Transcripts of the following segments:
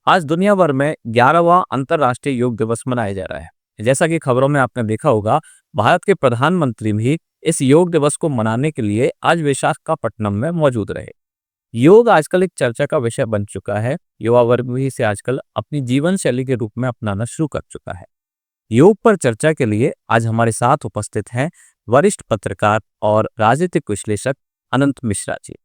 आज दुनिया भर में 11वां अंतर्राष्ट्रीय योग दिवस मनाया जा रहा है। जैसा कि खबरों में आपने देखा होगा, भारत के प्रधानमंत्री भी इस योग दिवस को मनाने के लिए आज विशाखापट्टनम में मौजूद रहे। योग आजकल एक चर्चा का विषय बन चुका है। युवा वर्ग भी इसे आजकल अपनी जीवन शैली के रूप में अपनाना शुरू कर चुका है। योग पर चर्चा के लिए आज हमारे साथ उपस्थित हैं वरिष्ठ पत्रकार और राजनीतिक विश्लेषक अनंत मिश्रा जी।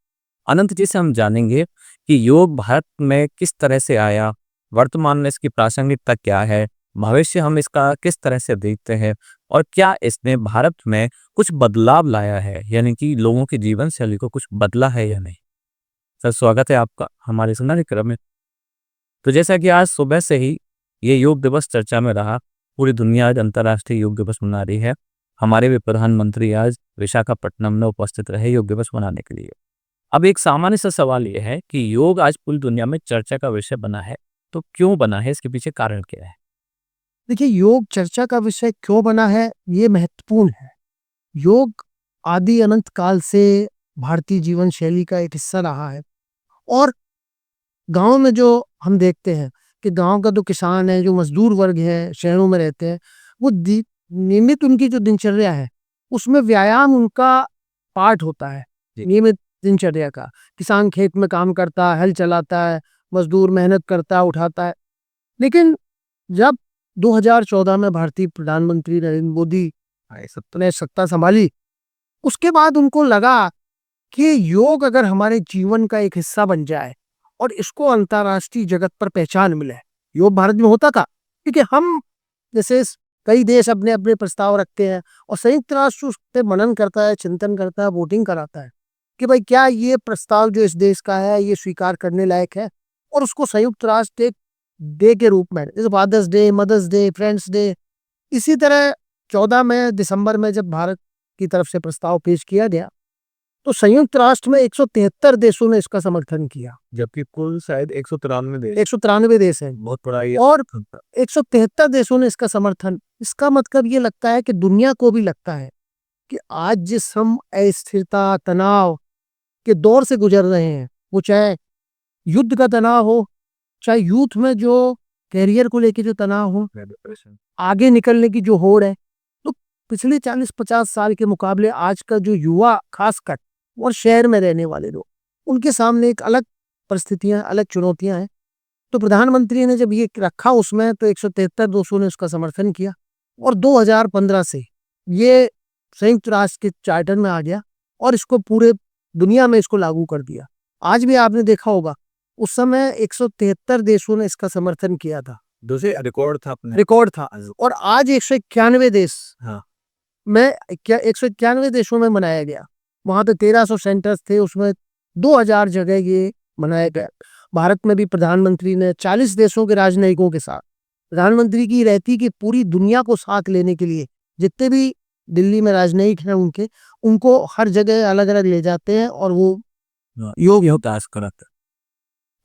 अनंत जी से हम जानेंगे कि योग भारत में किस तरह से आया, वर्तमान में इसकी प्रासंगिकता क्या है, भविष्य हम इसका किस तरह से देखते हैं और क्या इसने भारत में कुछ बदलाव लाया है, यानी कि लोगों की जीवन शैली को कुछ बदला है या नहीं। सर, स्वागत है आपका हमारे इस कार्यक्रम में। तो जैसा कि आज सुबह से ही ये योग दिवस चर्चा में रहा, पूरी दुनिया आज अंतर्राष्ट्रीय योग दिवस मना रही है। हमारे भी प्रधानमंत्री आज विशाखापट्टनम में उपस्थित रहे योग दिवस मनाने के लिए। अब एक सामान्य सा सवाल ये है कि योग आज पूरी दुनिया में चर्चा का विषय बना है, तो क्यों बना है? इसके पीछे कारण क्या है? देखिए, योग चर्चा का विषय क्यों बना है, ये महत्वपूर्ण है। योग आदि अनंत काल से भारतीय जीवन शैली का एक हिस्सा रहा है। और गांव में जो हम देखते हैं कि गांव का जो किसान है, जो मजदूर वर्ग है, शहरों में रहते हैं, वो नियमित उनकी जो दिनचर्या है, उसमें व्यायाम उनका पार्ट होता है। जी। नियमित दिनचर्या का किसान खेत में काम करता है, हल चलाता है, मजदूर मेहनत करता है, उठाता है। लेकिन जब 2014 में भारतीय प्रधानमंत्री नरेंद्र मोदी ने सत्ता संभाली, उसके बाद उनको लगा कि योग अगर हमारे जीवन का एक हिस्सा बन जाए और इसको अंतर्राष्ट्रीय जगत पर पहचान मिले। योग भारत में होता था क्योंकि हम जैसे कई देश अपने अपने प्रस्ताव रखते हैं और संयुक्त राष्ट्र उस पर मनन करता है, चिंतन करता है, वोटिंग कराता है कि भाई क्या ये प्रस्ताव जो इस देश का है ये स्वीकार करने लायक है। और उसको संयुक्त राष्ट्र एक डे के रूप में, जैसे Father's Day, Mother's Day, Friends Day, इसी तरह 14 में दिसंबर में जब भारत की तरफ से प्रस्ताव पेश किया गया तो संयुक्त राष्ट्र में 173 देशों ने इसका समर्थन किया। जबकि कुल शायद 193 देश हैं बहुत बड़ा ये और 173 देशों ने इसका समर्थन। इसका मतलब ये लगता है कि दुनिया को भी लगता है कि आज जिस हम अस्थिरता, तनाव के दौर से गुजर रहे हैं, वो चाहे युद्ध का तनाव हो, चाहे यूथ में जो कैरियर को लेके जो तनाव हो, आगे निकलने की जो होड़ है, तो पिछले 40-50 साल के मुकाबले आज का जो युवा खासकर और शहर में रहने वाले लोग, उनके सामने एक अलग परिस्थितियां, अलग चुनौतियां हैं। तो प्रधानमंत्री ने जब ये रखा उसमें तो 173 दोस्तों ने उसका समर्थन किया और 2015 से ये संयुक्त राष्ट्र के चार्टर में आ गया और इसको पूरे दुनिया में इसको लागू कर दिया। आज भी आपने देखा होगा, उस समय 173 देशों ने इसका समर्थन किया था। दूसरे रिकॉर्ड था अपने रिकॉर्ड था। और आज 191 देश हाँ। में 191 देशों में मनाया गया। वहां पे 1300 सेंटर्स थे, उसमें 2000 जगह ये मनाया गया। भारत में भी प्रधानमंत्री ने 40 देशों के राजनयिकों के साथ, प्रधानमंत्री की रहती कि पूरी दुनिया को साथ लेने के लिए जितने भी दिल्ली में राजनयिक हैं उनको हर जगह अलग अलग ले जाते हैं और वो योग टास्क कराता है।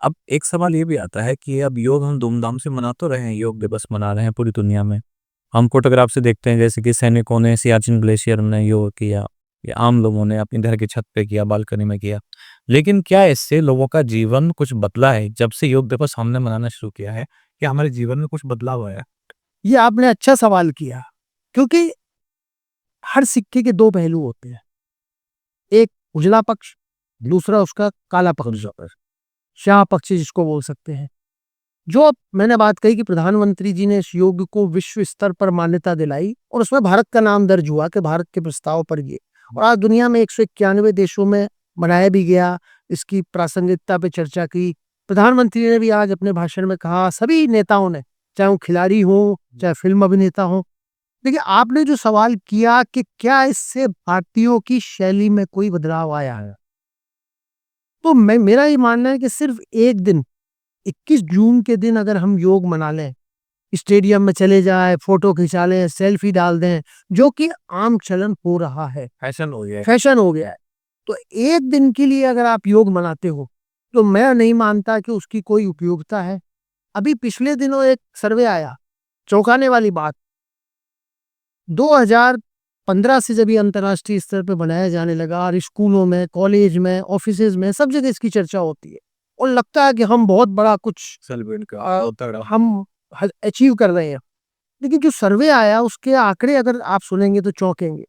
अब एक सवाल ये भी आता है कि अब योग हम धूमधाम से मना तो रहे हैं, योग दिवस मना रहे हैं पूरी दुनिया में। हम फोटोग्राफ से देखते हैं जैसे कि सैनिकों ने सियाचिन ग्लेशियर में योग किया या आम लोगों ने अपने घर की छत पे किया, बालकनी में किया। लेकिन क्या इससे लोगों का जीवन कुछ बदला है? जब से योग दिवस हमने मनाना शुरू किया है, क्या हमारे जीवन में कुछ बदलाव आया है? ये आपने अच्छा सवाल किया, क्योंकि हर सिक्के के दो पहलू होते हैं। एक उजला पक्ष, दूसरा उसका काला पक्ष, शाह पक्ष जिसको बोल सकते हैं। जो मैंने बात कही कि प्रधानमंत्री जी ने इस योग को विश्व स्तर पर मान्यता दिलाई और उसमें भारत का नाम दर्ज हुआ कि भारत के प्रस्ताव पर ये, और आज दुनिया में 191 देशों में मनाया भी गया। इसकी प्रासंगिकता पे चर्चा की। प्रधानमंत्री ने भी आज अपने भाषण में कहा, सभी नेताओं ने, चाहे वो खिलाड़ी हो, चाहे फिल्म अभिनेता हो। देखिए, आपने जो सवाल किया कि क्या इससे भारतीयों की शैली में कोई बदलाव आया है, तो मेरा ये मानना है कि सिर्फ एक दिन, 21 जून के दिन अगर हम योग मना लें, स्टेडियम में चले जाए, फोटो खिंचा लें, सेल्फी डाल दें, जो कि आम चलन हो रहा है, फैशन हो गया है। फैशन हो गया है, तो एक दिन के लिए अगर आप योग मनाते हो तो मैं नहीं मानता कि उसकी कोई उपयोगिता है। अभी पिछले दिनों एक सर्वे आया, चौंकाने वाली बात, 2015 से जब ये अंतर्राष्ट्रीय स्तर पर बनाया जाने लगा और स्कूलों में, कॉलेज में, ऑफिसेज में सब जगह इसकी चर्चा होती है और लगता है कि हम बहुत बड़ा कुछ सेलिब्रेट हम अचीव कर रहे हैं। लेकिन जो सर्वे आया उसके आंकड़े अगर आप सुनेंगे तो चौंकेंगे।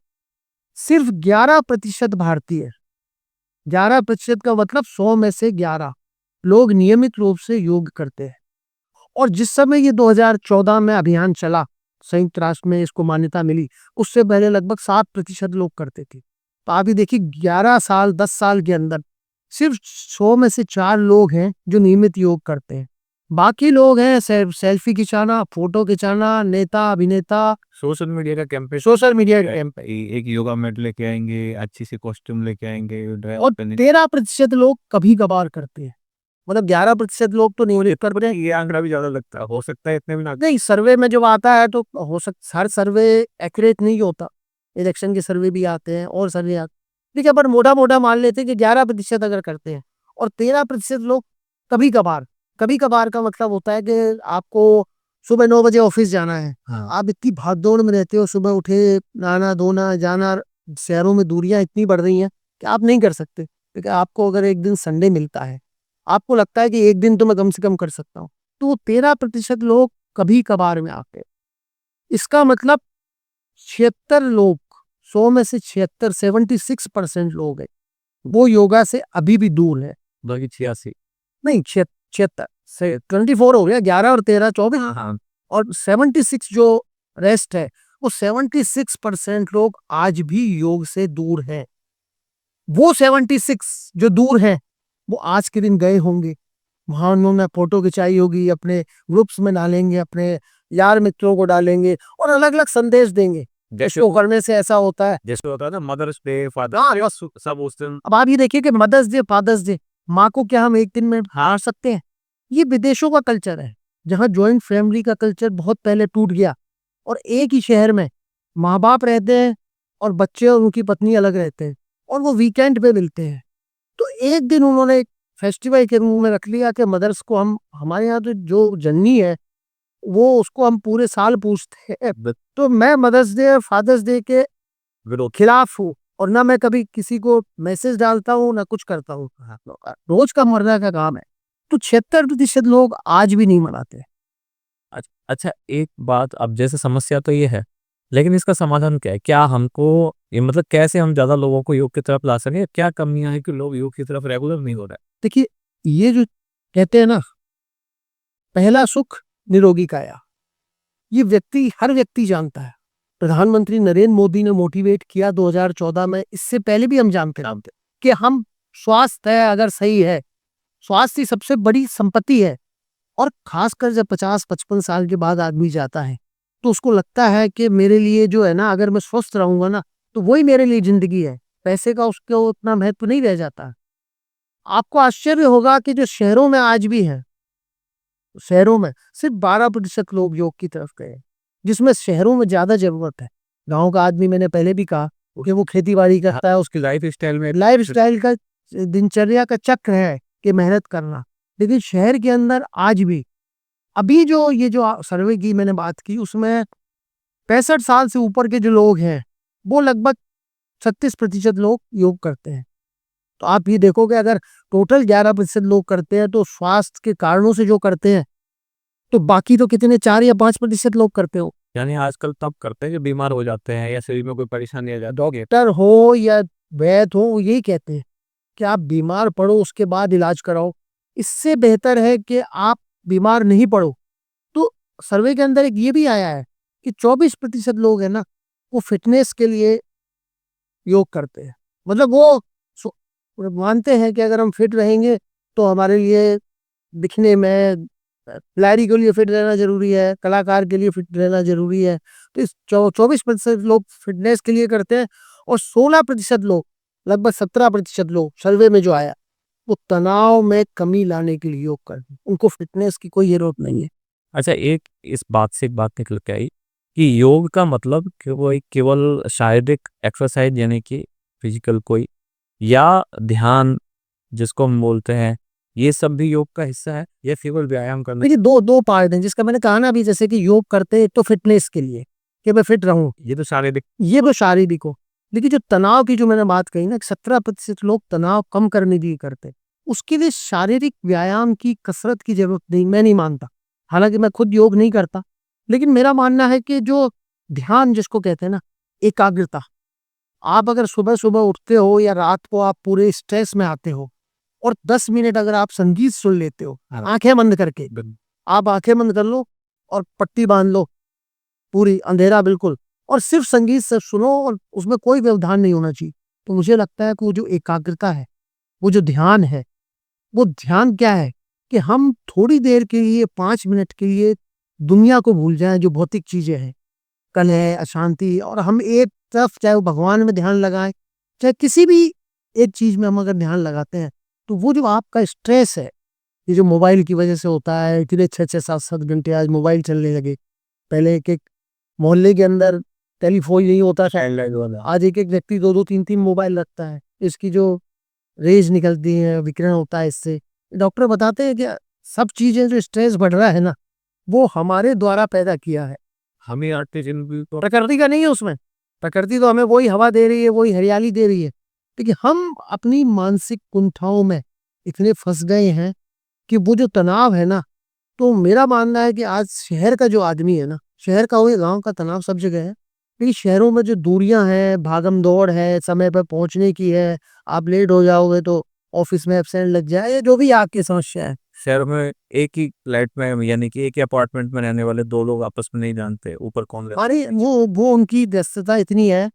सिर्फ 11% भारतीय, 11% का मतलब 100 में से 11 लोग नियमित रूप से योग करते हैं। और जिस समय ये 2014 में अभियान चला, संयुक्त राष्ट्र में इसको मान्यता मिली, उससे पहले लगभग 7% लोग करते थे। तो आप ये देखिए 11 साल 10 साल के अंदर सिर्फ 100 में से 4 लोग हैं जो नियमित योग करते हैं। बाकी लोग हैं सेल्फी खिंचाना, फोटो खिंचाना, नेता अभिनेता, सोशल मीडिया का कैंपेन, सोशल मीडिया कैंप। एक योगा मैट लेके आएंगे, अच्छी सी कॉस्ट्यूम लेके आएंगे, और 13% लोग कभी कभार करते हैं। मतलब 11% लोग तो नहीं कर रहे हैं। ये आंकड़ा भी ज्यादा लगता है, हो सकता है इतने भी ना। नहीं, सर्वे में जब आता है तो हो सकता, हर सर्वे एक्यूरेट नहीं होता। इलेक्शन के सर्वे भी आते हैं और सर्वे आते हैं, लेकिन अपन मोटा मोटा मान लेते हैं कि 11% अगर करते हैं और 13% लोग कभी कभार। कभी कभार का मतलब होता है कि आपको सुबह 9 बजे ऑफिस जाना है। हाँ। आप इतनी भाग दौड़ में रहते हो, सुबह उठे, नहाना धोना जाना, शहरों में दूरियां इतनी बढ़ रही हैं कि आप नहीं कर सकते। क्योंकि आपको अगर एक दिन संडे मिलता है, आपको लगता है कि एक दिन तो मैं कम से कम कर सकता हूँ, तो वो 13% लोग कभी कभार में आते हैं। इसका मतलब 76 लोग, 100 में से 76, 76% लोग हैं वो योगा से अभी भी दूर है। बाकी 86। नहीं, 76 से 24 हो गया, 11 और 13 24। हाँ। और 76 जो रेस्ट है, वो 76% लोग आज भी योग से दूर हैं। वो 76 जो दूर हैं वो आज के दिन गए होंगे, वहां उन्होंने फोटो खिंचाई होगी, अपने ग्रुप्स में डालेंगे, अपने यार मित्रों को डालेंगे और अलग अलग संदेश देंगे। इसको करने से ऐसा होता है, जैसे होता है ना मदर्स डे, फादर सब उस दिन। अब आप ये देखिए कि मदर्स डे, फादर्स डे, माँ को क्या हम एक दिन में हार सकते हैं? ये विदेशों का कल्चर है, जहाँ ज्वाइंट फैमिली का कल्चर बहुत पहले टूट गया और एक ही शहर में माँ बाप रहते हैं और बच्चे और उनकी पत्नी अलग रहते हैं और वो वीकेंड पे मिलते हैं। तो एक दिन उन्होंने एक फेस्टिवल के रूप में रख लिया कि मदर्स को हम, हमारे यहाँ तो जो जननी है वो उसको हम पूरे साल पूछते हैं। तो मैं मदर्स डे, फादर्स डे के खिलाफ हूँ और ना मैं कभी किसी को मैसेज डालता हूँ ना कुछ करता हूँ। रोज का मर्दा का काम है। तो 76% लोग आज भी नहीं मनाते। अच्छा, एक बात, अब जैसे समस्या तो ये है, लेकिन इसका समाधान क्या है? क्या हमको ये मतलब कैसे हम ज्यादा लोगों को योग की तरफ ला सके? क्या कमियां हैं कि लोग योग की तरफ रेगुलर नहीं हो रहे? देखिए, ये जो कहते हैं ना, पहला सुख निरोगी काया, ये व्यक्ति, हर व्यक्ति जानता है। प्रधानमंत्री नरेंद्र मोदी ने मोटिवेट किया 2014 में, इससे पहले भी हम जानते थे कि हम स्वास्थ्य है अगर सही है, स्वास्थ्य सबसे बड़ी संपत्ति है। और खासकर जब 50-55 साल के बाद आदमी जाता है तो उसको लगता है कि मेरे लिए जो है ना, अगर मैं स्वस्थ रहूंगा ना तो वही मेरे लिए जिंदगी है। पैसे का उसको उतना महत्व नहीं रह जाता। आपको आश्चर्य होगा कि जो शहरों में आज भी है, शहरों में सिर्फ 12% लोग योग की तरफ गए, जिसमें शहरों में ज्यादा जरूरत है। गांव का आदमी, मैंने पहले भी कहा कि वो खेती बाड़ी करता है, उसकी लाइफ स्टाइल में लाइफ स्टाइल का, दिनचर्या का चक्र है कि मेहनत करना। लेकिन शहर के अंदर आज भी, अभी जो ये जो सर्वे की मैंने बात की, उसमें 65 साल से ऊपर के जो लोग हैं वो लगभग 36% लोग योग करते हैं। तो आप ये देखोगे अगर टोटल 11% लोग करते हैं तो स्वास्थ्य के कारणों से जो करते हैं, तो बाकी तो कितने 4 या 5% लोग करते हो। यानी आजकल तब करते हैं जो बीमार हो जाते हैं या शरीर में कोई परेशानी आ जाती है। डॉक्टर हो या वैद्य हो, यही कहते हैं कि आप बीमार पड़ो उसके बाद इलाज कराओ। इससे बेहतर है कि आप बीमार नहीं पड़ो। तो सर्वे के अंदर एक ये भी आया है कि 24% लोग हैं ना, वो फिटनेस के लिए योग करते हैं। मतलब वो मानते हैं कि अगर हम फिट रहेंगे तो हमारे लिए दिखने में, खिलाड़ी के लिए फिट रहना जरूरी है, कलाकार के लिए फिट रहना जरूरी है। तो इस 24% लोग फिटनेस के लिए करते हैं और 16% लोग, लगभग 17% लोग सर्वे में जो आया, वो तनाव में कमी लाने के लिए योग करते हैं। उनको फिटनेस की कोई जरूरत नहीं है। अच्छा, एक इस बात से एक बात निकल के आई कि योग का मतलब कि वो एक केवल शारीरिक एक्सरसाइज यानी कि फिजिकल कोई, या ध्यान जिसको हम बोलते हैं, ये सब भी योग का हिस्सा है या केवल व्यायाम करना? देखिए, दो दो पार्ट हैं, जिसका मैंने कहा ना अभी, जैसे कि योग करते हैं तो फिटनेस के लिए कि मैं फिट रहूं, ये तो शारीरिक। ये वो शारीरिक हो। लेकिन जो तनाव की जो मैंने बात कही ना, 17% लोग तनाव कम करने के लिए करते हैं। उसके लिए शारीरिक व्यायाम की, कसरत की ज़रूरत नहीं, मैं नहीं मानता। हालाँकि मैं खुद योग नहीं करता, लेकिन मेरा मानना है कि जो ध्यान जिसको कहते हैं ना, एकाग्रता, आप अगर सुबह-सुबह उठते हो या रात को आप पूरे स्ट्रेस में आते हो और 10 मिनट अगर आप संगीत सुन लेते हो, आँखें बंद करके, आप आँखें बंद कर लो और पट्टी बाँध लो, पूरी अंधेरा बिल्कुल, और सिर्फ़ संगीत सिर्फ़ सुनो और उसमें कोई व्यवधान नहीं होना चाहिए। तो मुझे लगता है कि वो जो एकाग्रता है, वो जो ध्यान है, वो ध्यान क्या है कि हम थोड़ी देर के लिए, 5 मिनट के लिए दुनिया को भूल जाएँ, जो भौतिक चीज़ें हैं, कलह, अशांति, और हम एक तरफ चाहे वो भगवान में ध्यान लगाएँ, चाहे किसी भी एक चीज़ में हम अगर ध्यान लगाते हैं, तो वो जो आपका स्ट्रेस है, ये जो मोबाइल की वजह से होता है, इतने 6-6, 7-7 घंटे आज मोबाइल चलने लगे। पहले एक-एक मोहल्ले के अंदर टेलीफ़ोन नहीं होता था, लैंडलाइन वाला। आज एक-एक व्यक्ति 2-2 3-3 मोबाइल रखता है। इसकी जो रेज़ निकलती हैं, विकिरण होता है इससे। डॉक्टर बताते हैं कि सब चीज़ें जो स्ट्रेस बढ़ रहा है ना, वो हमारे द्वारा पैदा किया है। हम ही आर्टिफिशियल भी तो प्रकृति का नहीं है उसमें। प्रकृति तो हमें वही हवा दे रही है, वही हरियाली दे रही है। लेकिन हम अपनी मानसिक कुंठाओं में इतने फँस गए हैं कि वो जो तनाव है ना, तो मेरा मानना है कि आज शहर का जो आदमी है ना, शहर का हो या गाँव का, तनाव सब जगह है। लेकिन शहरों में जो दूरियाँ हैं, भागम-दौड़ है, समय पे पहुँचने की है, आप लेट हो जाओगे तो ऑफ़िस में एब्सेंट लग जाए, या जो भी आपकी समस्या है। शहर में एक ही फ्लैट में यानी कि एक ही अपार्टमेंट में रहने वाले 2 लोग आपस में नहीं जानते, ऊपर कौन रहता अरे! वो उनकी व्यस्तता इतनी है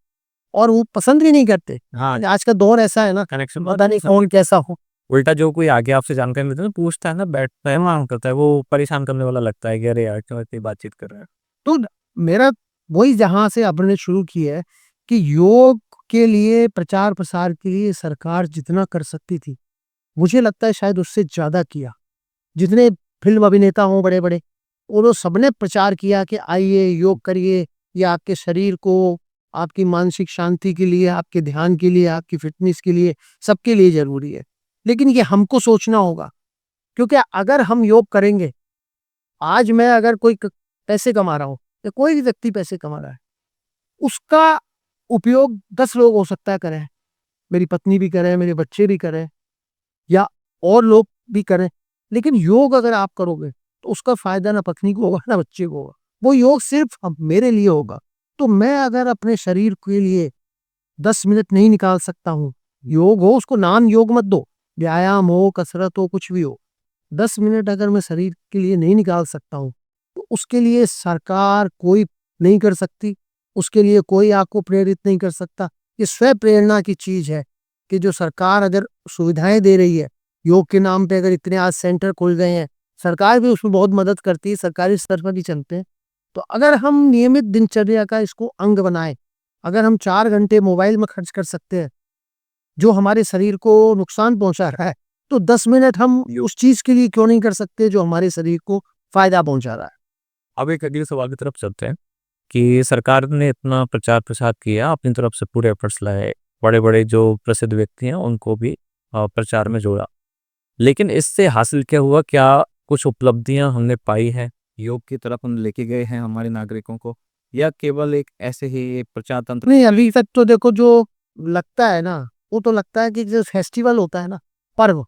और वो पसंद भी नहीं करते। है। हाँ, आज का दौर ऐसा है ना, कनेक्शन पता नहीं कौन कैसा हो। उल्टा जो कोई आगे आपसे जानकारी लेता है ना, पूछता है ना, बैठता है, वहाँ करता है, वो परेशान करने वाला लगता है कि अरे यार क्यों इतनी बातचीत कर रहे हैं। तो मेरा वही, जहाँ से आपने शुरू की है कि योग के लिए, प्रचार-प्रसार के लिए सरकार जितना कर सकती थी, मुझे लगता है शायद उससे ज़्यादा किया। जितने फ़िल्म अभिनेता हों बड़े-बड़े, उन्हों सबने प्रचार किया कि आइए योग करिए, ये आपके शरीर को, आपकी मानसिक शांति के लिए, आपके ध्यान के लिए, आपकी फ़िटनेस के लिए, सबके लिए ज़रूरी है। लेकिन ये हमको सोचना होगा, क्योंकि अगर हम योग करेंगे, आज मैं अगर कोई पैसे कमा रहा हूँ या कोई भी व्यक्ति पैसे कमा रहा है, उसका उपयोग 10 लोग हो सकता है करें। मेरी पत्नी भी करे, मेरे बच्चे भी करें, या और लोग भी करें। लेकिन योग अगर आप करोगे, तो उसका फ़ायदा ना पत्नी को होगा, ना बच्चे को होगा। वो योग सिर्फ़ मेरे लिए होगा। तो मैं अगर अपने शरीर के लिए 10 मिनट नहीं निकाल सकता हूँ, योग हो, उसको नाम योग मत दो, व्यायाम हो, कसरत हो, कुछ भी हो। 10 मिनट अगर मैं शरीर के लिए नहीं निकाल सकता हूँ, तो उसके लिए सरकार कोई नहीं कर सकती, उसके लिए कोई आपको प्रेरित नहीं कर सकता। ये स्व प्रेरणा की चीज़ है कि जो सरकार अगर सुविधाएँ दे रही है, योग के नाम पे अगर इतने आज सेंटर खुल गए हैं, सरकार भी उसमें बहुत मदद करती है, सरकारी स्तर पर भी चलते हैं। तो अगर हम नियमित दिनचर्या का इसको अंग बनाएँ, अगर हम 4 घंटे मोबाइल में खर्च कर सकते हैं, जो हमारे शरीर को नुकसान पहुँचा रहा है, तो 10 मिनट हम उस चीज़ के लिए क्यों नहीं कर सकते जो हमारे शरीर को फ़ायदा पहुँचा रहा है? अब एक अगले सवाल की तरफ चलते हैं कि सरकार ने इतना प्रचार प्रसार किया, अपनी तरफ से पूरे एफर्ट्स लगाए, बड़े-बड़े जो प्रसिद्ध व्यक्ति हैं उनको भी प्रचार में जोड़ा। लेकिन इससे हासिल क्या हुआ? क्या कुछ उपलब्धियाँ हमने पाई हैं? योग की तरफ हम लेके गए हैं हमारे नागरिकों को, या केवल एक ऐसे ही एक प्रचार तंत्र? नहीं, अभी तक तो देखो जो लगता है ना, वो तो लगता है कि जो फेस्टिवल होता है ना, पर्व,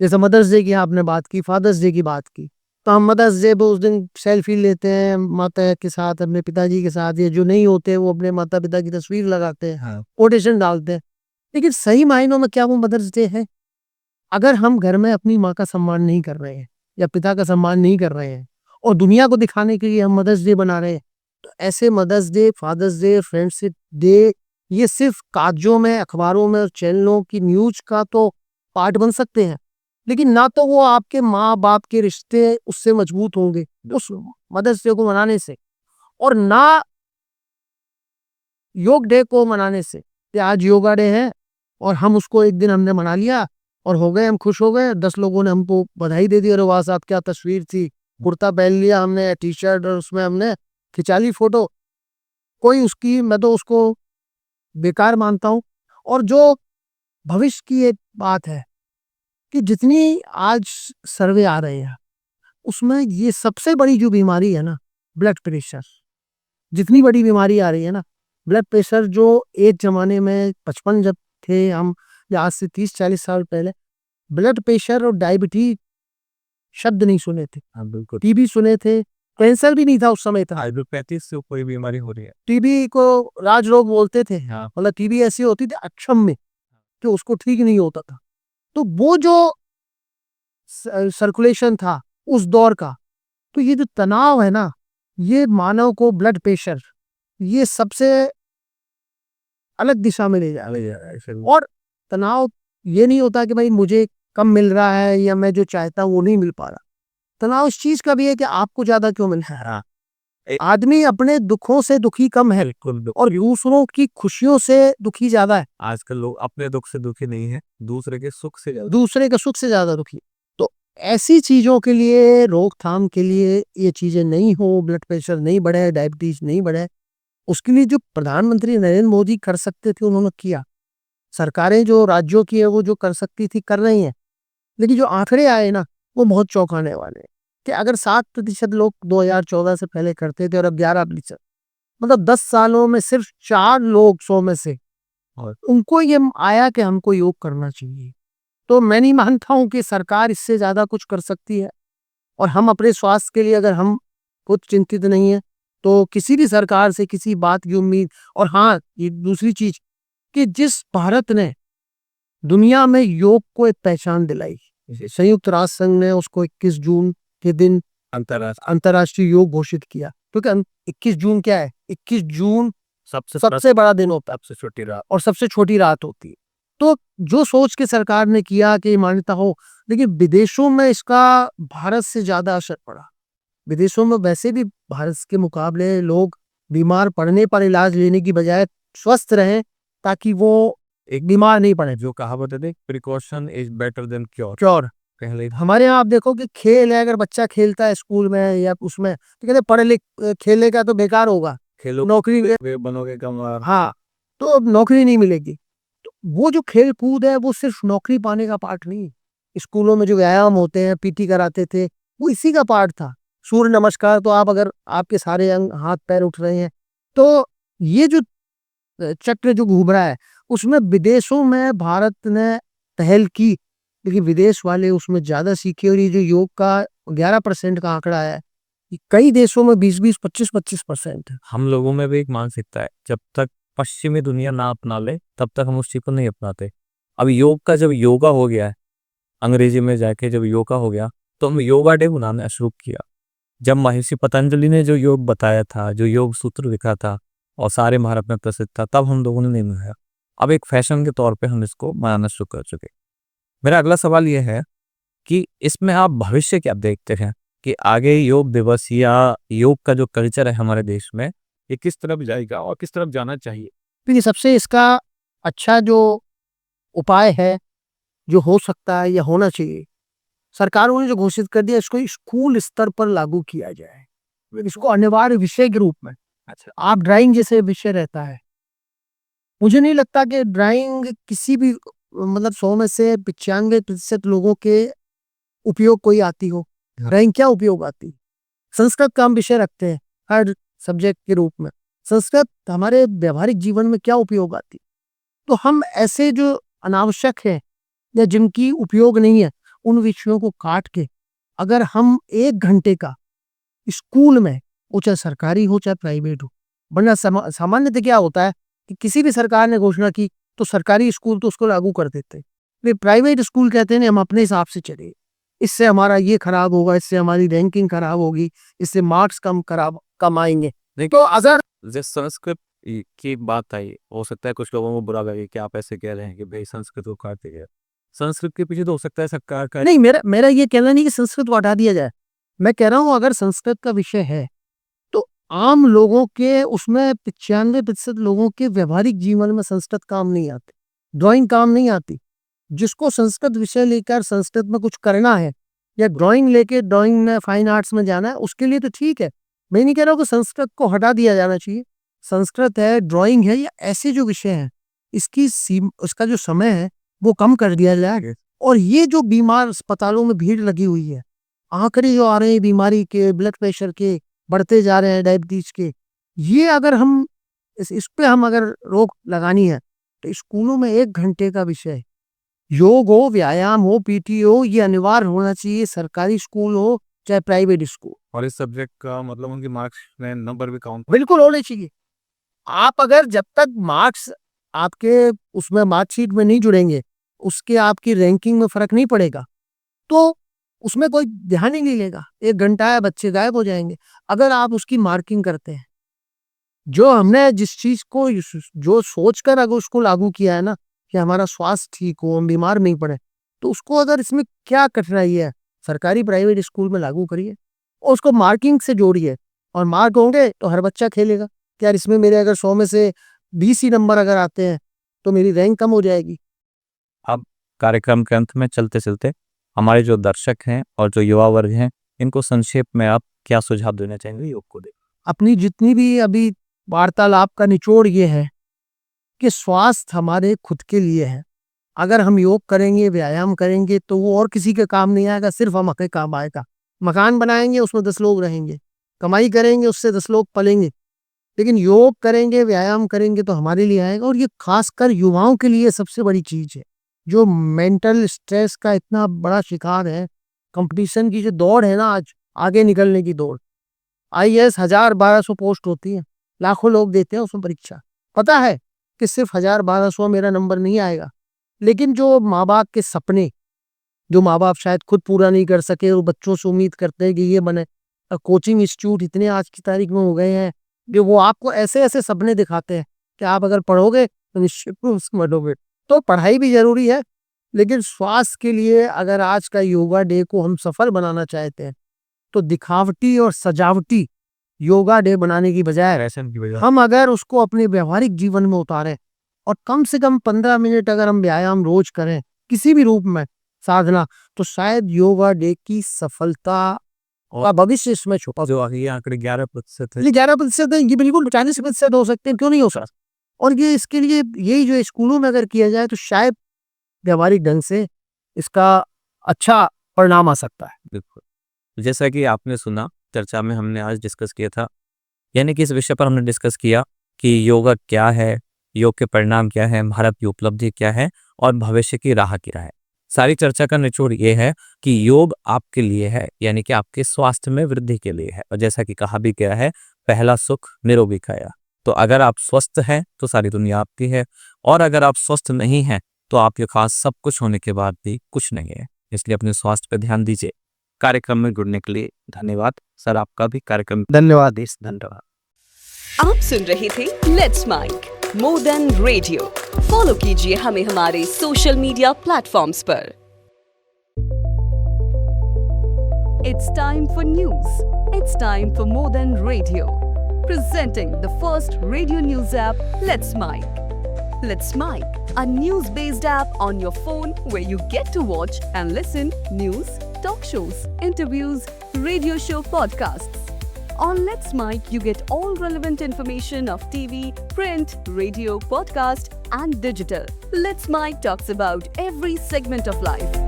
जैसे मदर्स डे की आपने बात की, फादर्स डे की बात की, तो हम मदर्स डे पे उस दिन सेल्फी लेते हैं माता के साथ, अपने पिताजी के साथ, या जो नहीं होते वो अपने माता-पिता की तस्वीर लगाते हैं, हाँ। कोटेशन डालते हैं। लेकिन सही मायनों में क्या वो मदर्स डे है? अगर हम घर में अपनी माँ का सम्मान नहीं कर रहे हैं या पिता का सम्मान नहीं कर रहे हैं और दुनिया को दिखाने के लिए हम मदर्स डे बना रहे हैं, तो ऐसे Mother's Day, Father's Day, Friendship Day, ये सिर्फ कागजों में, अखबारों में और चैनलों की न्यूज़ का तो पार्ट बन सकते हैं, लेकिन ना तो वो आपके माँ-बाप के रिश्ते उससे मजबूत होंगे, उस मदर्स डे को मनाने से, और ना योग डे को मनाने से, कि आज योगा डे है और हम उसको एक दिन हमने मना लिया और हो गए, हम खुश हो गए, 10 लोगों ने हमको बधाई दे दी, अरे वाह साहब क्या तस्वीर थी, कुर्ता पहन लिया हमने, टी-शर्ट, और उसमें हमने खिंचा ली फ़ोटो। कोई उसकी, मैं तो उसको बेकार मानता हूँ। और जो भविष्य की एक बात है कि जितनी आज सर्वे आ रहे हैं, उसमें ये सबसे बड़ी जो बीमारी है ना, ब्लड प्रेशर, जितनी बड़ी बीमारी आ रही है ना, ब्लड प्रेशर, जो एक ज़माने में 55 जब थे हम, या आज से 30-40 साल पहले, ब्लड प्रेशर और डायबिटीज शब्द नहीं सुने थे, हाँ बिल्कुल। टीबी सुने थे, कैंसर भी नहीं था उस समय था। आयुर्वेदिक से कोई बीमारी हो रही है। टीबी को राज रोग बोलते थे, हाँ। मतलब टीबी ऐसी होती थी अक्षम में कि उसको ठीक नहीं होता था। तो वो जो सर्कुलेशन था उस दौर का, तो ये जो तनाव है ना, ये मानव को ब्लड प्रेशर ये सबसे अलग दिशा में ले जा रहा है। और तनाव ये नहीं होता कि भाई मुझे कम मिल रहा है या मैं जो चाहता हूँ वो नहीं मिल पा रहा। तनाव इस चीज का भी है कि आपको ज्यादा क्यों मिल रहा है। हाँ। आदमी अपने दुखों से दुखी कम है बिल्कुल। और दूसरों की खुशियों से दुखी ज्यादा है, आजकल लोग अपने दुख से दुखी नहीं है, दूसरे के सुख से ज्यादा। दूसरे के सुख से ज्यादा दुखी है। तो ऐसी चीजों के लिए, रोकथाम के लिए, ये चीजें नहीं हो, ब्लड प्रेशर नहीं बढ़े, डायबिटीज नहीं बढ़े, उसके लिए जो प्रधानमंत्री नरेंद्र मोदी कर सकते थे उन्होंने किया। सरकारें जो राज्यों की है वो जो कर सकती थी कर रही हैं। लेकिन जो आंकड़े आए ना वो बहुत चौंकाने वाले हैं कि अगर 7% लोग 2014 से पहले करते थे और अब 11%, मतलब 10 सालों में सिर्फ 4 लोग 100 में से और उनको ये आया कि हमको योग करना चाहिए। तो मैं नहीं मानता हूं कि सरकार इससे ज्यादा कुछ कर सकती है। और हम अपने स्वास्थ्य के लिए अगर हम खुद चिंतित नहीं है तो किसी भी सरकार से किसी बात की उम्मीद। और हाँ, ये दूसरी चीज कि जिस भारत ने दुनिया में योग को एक पहचान दिलाई, संयुक्त राष्ट्र संघ ने उसको 21 जून के दिन अंतर्राष्ट्रीय योग घोषित किया, क्योंकि 21 जून क्या है, 21 जून सबसे बड़ा दिन होता है, सबसे छोटी रात। और सबसे छोटी रात होती है। तो जो सोच के सरकार ने किया कि मान्यता हो, लेकिन विदेशों में इसका भारत से ज्यादा असर पड़ा। विदेशों में वैसे भी भारत के मुकाबले लोग बीमार पड़ने पर इलाज लेने की बजाय स्वस्थ रहें ताकि वो एक बीमार नहीं पड़े। जो कहावत है, precaution is better than cure. Cure पहले हमारे यहाँ आप देखो कि खेल है, अगर बच्चा खेलता है स्कूल में या उसमें तो कहते पढ़े लिख खेलेगा तो बेकार होगा, खेलो नौकरी वे बनोगे कमार। हाँ, तो अब नौकरी नहीं मिलेगी। तो वो जो खेल कूद है वो सिर्फ नौकरी पाने का पार्ट नहीं। स्कूलों में जो व्यायाम होते हैं, पीटी कराते थे, वो इसी का पार्ट था। सूर्य नमस्कार तो आप अगर आपके सारे अंग हाथ पैर उठ रहे हैं तो ये जो चक्र जो घूम रहा है उसमें विदेशों में भारत ने पहल की, लेकिन विदेश वाले उसमें ज्यादा सीखे। और ये जो योग का 11% का आंकड़ा है, ये कई देशों में 20-20, 25-25% है। हम लोगों में भी एक मानसिकता है, जब तक पश्चिमी दुनिया ना अपना ले तब तक हम उस चीज को नहीं अपनाते। अब योग का जब योगा हो गया है, अंग्रेजी में जाके जब योगा हो गया, तो हम योगा डे मनाना शुरू किया। जब महर्षि पतंजलि ने जो योग बताया था, जो योग सूत्र लिखा था और सारे भारत में प्रसिद्ध था, तब हम लोगों ने नहीं मनाया। अब एक फैशन के तौर पे हम इसको मनाना शुरू कर चुके। मेरा अगला सवाल यह है कि इसमें आप भविष्य क्या देखते हैं कि आगे योग दिवस या योग का जो कल्चर है हमारे देश में, ये किस तरफ जाएगा और किस तरफ जाना चाहिए? फिर सबसे इसका अच्छा जो उपाय है, जो हो सकता है या होना चाहिए, सरकारों ने जो घोषित कर दिया, इसको स्कूल स्तर पर लागू किया जाए। इसको अनिवार्य विषय के रूप में। अच्छा। आप ड्राइंग जैसे विषय रहता है, मुझे नहीं लगता कि ड्राइंग किसी भी मतलब 100 में से 95% लोगों के उपयोग कोई आती हो। ड्राइंग क्या उपयोग आती? संस्कृत का हम विषय रखते हैं हर सब्जेक्ट के रूप में, संस्कृत हमारे व्यवहारिक जीवन में क्या उपयोग आती? तो हम ऐसे जो अनावश्यक है या जिनकी उपयोग नहीं है उन विषयों को काट के अगर हम 1 घंटे का स्कूल में, वो चाहे सरकारी हो चाहे प्राइवेट हो, वरना सामान्यतः क्या होता है कि किसी भी सरकार ने घोषणा की तो सरकारी स्कूल तो उसको लागू कर देते हैं, प्राइवेट स्कूल कहते हैं हम अपने हिसाब से चले, इससे हमारा ये खराब होगा, इससे हमारी रैंकिंग खराब होगी, इससे मार्क्स कम आएंगे। तो अगर जिस संस्कृत की बात आई, हो सकता है कुछ लोगों को बुरा लगे कि आप ऐसे कह रहे हैं कि भाई संस्कृत को काट दिया। संस्कृत के पीछे तो हो सकता है सरकार का नहीं, मेरा मेरा ये कहना नहीं कि संस्कृत को हटा दिया जाए। मैं कह रहा हूं अगर संस्कृत का विषय है तो आम लोगों के उसमें 95% लोगों के व्यवहारिक जीवन में संस्कृत काम नहीं आती, ड्राइंग काम नहीं आती। जिसको संस्कृत विषय लेकर संस्कृत में कुछ करना है या ड्राइंग लेके ड्राइंग में फाइन आर्ट्स में जाना है, उसके लिए तो ठीक है। मैं नहीं कह रहा हूँ कि संस्कृत को हटा दिया जाना चाहिए। संस्कृत है, ड्राइंग है, या ऐसे जो विषय हैं उसका जो समय है वो कम कर दिया जाए। और ये जो बीमार अस्पतालों में भीड़ लगी हुई है, आंकड़े जो आ रहे हैं बीमारी के, ब्लड प्रेशर के बढ़ते जा रहे हैं, डायबिटीज के, ये अगर हम इस पे हम अगर रोक लगानी है तो स्कूलों में 1 घंटे का विषय योग हो, व्यायाम हो, पीटी हो, ये अनिवार्य होना चाहिए, सरकारी स्कूल हो चाहे प्राइवेट स्कूल। और इस सब्जेक्ट का मतलब उनकी मार्क्स में नंबर भी काउंट बिल्कुल होने चाहिए। आप अगर जब तक मार्क्स आपके उसमें मार्कशीट में नहीं जुड़ेंगे, उसके आपकी रैंकिंग में फर्क नहीं पड़ेगा, तो उसमें कोई ध्यान ही नहीं लेगा। 1 घंटा है, बच्चे गायब हो जाएंगे। अगर आप उसकी मार्किंग करते हैं, जो हमने जिस चीज को जो सोचकर अगर उसको लागू किया है ना कि हमारा स्वास्थ्य ठीक हो, हम बीमार नहीं पड़े, तो उसको अगर इसमें क्या कठिनाई है, सरकारी प्राइवेट स्कूल में लागू करिए और उसको मार्किंग से जोड़िए, और मार्क होंगे तो हर बच्चा खेलेगा कि यार इसमें मेरे अगर 100 में से 20 ही नंबर अगर आते हैं तो मेरी रैंक कम हो जाएगी। अब कार्यक्रम के अंत में चलते चलते हमारे जो दर्शक हैं और जो युवा वर्ग हैं, इनको संक्षेप में आप क्या सुझाव देना चाहेंगे योग को लेकर? अपनी जितनी भी अभी वार्तालाप का निचोड़ ये है कि स्वास्थ्य हमारे खुद के लिए है। अगर हम योग करेंगे, व्यायाम करेंगे तो वो और किसी के काम नहीं आएगा, सिर्फ हमारे काम आएगा। मकान बनाएंगे, उसमें 10 लोग रहेंगे, कमाई करेंगे, उससे 10 लोग पलेंगे, लेकिन योग करेंगे, व्यायाम करेंगे तो हमारे लिए आएगा। और ये खासकर युवाओं के लिए सबसे बड़ी चीज है, जो मेंटल स्ट्रेस का इतना बड़ा शिकार है। कंपटीशन की जो दौड़ है ना, आज आगे निकलने की दौड़, आईएएस 1000-1200 पोस्ट होती है, लाखों लोग देते हैं उसमें परीक्षा। पता है कि सिर्फ 1000-1200 मेरा नंबर नहीं आएगा, लेकिन जो माँ बाप के सपने, जो माँ बाप शायद खुद पूरा नहीं कर सके और बच्चों से उम्मीद करते हैं कि ये बने, कोचिंग इंस्टीट्यूट इतने आज की तारीख में हो गए हैं कि वो आपको ऐसे ऐसे सपने दिखाते हैं कि आप अगर पढ़ोगे तो निश्चित रूप से बनोगे। तो पढ़ाई भी जरूरी है, लेकिन स्वास्थ्य के लिए अगर आज का योगा डे को हम सफल बनाना चाहते हैं तो दिखावटी और सजावटी योगा डे बनाने की बजाय फैशन की वजह हम अगर उसको अपने व्यवहारिक जीवन में उतारें और कम से कम 15 मिनट अगर हम व्यायाम रोज करें किसी भी रूप में साधना, तो शायद योगा डे की सफलता और भविष्य इसमें छुपा। जो आगे आंकड़े 11% है। 11% है, ये बिल्कुल 40% हो सकते हैं, क्यों नहीं हो सकता। और ये इसके लिए यही जो स्कूलों में अगर किया जाए तो शायद व्यवहारिक ढंग से इसका अच्छा परिणाम आ सकता है। बिल्कुल, जैसा कि आपने सुना, चर्चा में हमने आज डिस्कस किया था, यानी कि इस विषय पर हमने डिस्कस किया कि योगा क्या है, योग के परिणाम क्या है, भारत की उपलब्धि क्या है और भविष्य की राह क्या है। सारी चर्चा का निचोड़ ये है कि योग आपके लिए है, यानी कि आपके स्वास्थ्य में वृद्धि के लिए है। और जैसा कि कहा भी गया है, पहला सुख निरोगी काया। तो अगर आप स्वस्थ हैं तो सारी दुनिया आपकी है, और अगर आप स्वस्थ नहीं हैं तो आपके पास सब कुछ होने के बाद भी कुछ नहीं है। इसलिए अपने स्वास्थ्य पर ध्यान दीजिए। कार्यक्रम में जुड़ने के लिए धन्यवाद सर, आपका भी कार्यक्रम धन्यवाद देश, धन्यवाद। आप सुन रहे थे let's make more than radio. Follow कीजिए हमें हमारे सोशल मीडिया प्लेटफॉर्म्स पर। It's time for news. It's time for more than radio. Presenting the first radio news app, Let's Mic. Let's Mic, a news-based app on your phone where you get to watch and listen news, talk shows, interviews, radio show podcasts. On Let's Mic, you get all relevant information of TV, print, radio, podcast, and digital. Let's Mic talks about every segment of life.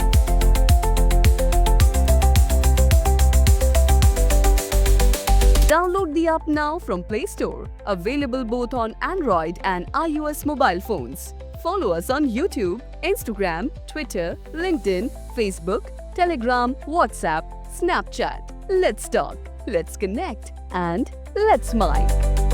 Download the app now from Play Store. Available both on Android and iOS mobile phones. Follow us on YouTube, Instagram, Twitter, LinkedIn, Facebook, Telegram, WhatsApp, Snapchat. Let's talk, let's connect, and let's mic.